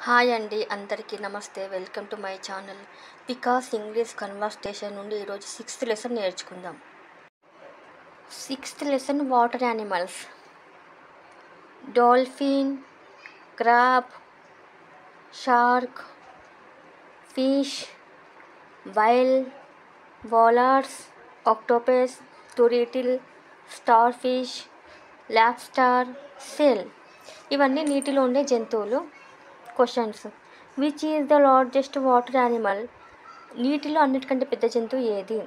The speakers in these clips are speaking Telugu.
హాయ్ అండి, అందరికీ నమస్తే. Welcome to my channel Vikas English conversation నుండి ఈరోజు 6th లెసన్ నేర్చుకుందాం. 6th lesson water animals. Dolphin, crab, shark, fish, whale, walrus, octopus, turtle, starfish, lobster, seal. ఇవన్నీ నీటిలో ఉండే జంతువులు. Questions: which is the largest water animal? నీటిలో అన్నిటికంటే పెద్ద జంతువు ఏది?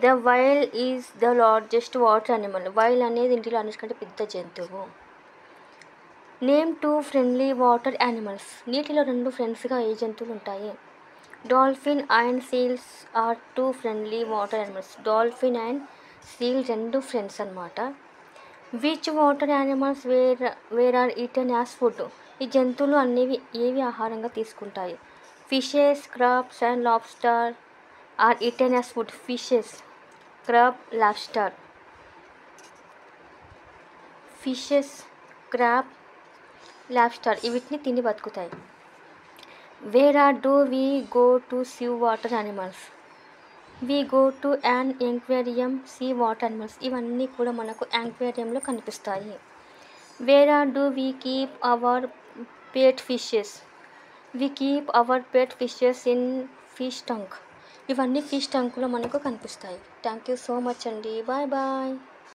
The whale is the largest water animal. Whale అనేది నీటిలో అన్నిటికంటే పెద్ద జంతువు. Name 2 friendly water animals. నీటిలో 2 ఫ్రెండ్స్గా ఏ జంతువులు ఉంటాయి? Dolphin and seals are 2 friendly water animals. Dolphin and seal 2 friends అన్నమాట. Which water animals were are eaten as food? ఈ జంతువులు అనేవి ఏవి ఆహారంగా తీసుకుంటాయి? Fishes, crabs and lobster are eaten as food. Fishes, crab, lobster. Fishes, crab, lobster వీటిని తిని బతుకుతాయి. Where are do we go to see water animals? We go to an aquarium see water animals. ఇవన్నీ కూడా మనకు యాంక్వేరియంలో కనిపిస్తాయి. Wear are do we keep our pet fishes? We keep our pet fishes in fish tank. ఇవన్నీ ఫిష్ టంక్లో మనకు కనిపిస్తాయి. థ్యాంక్ యూ సో మచ్ అండి. Bye bye.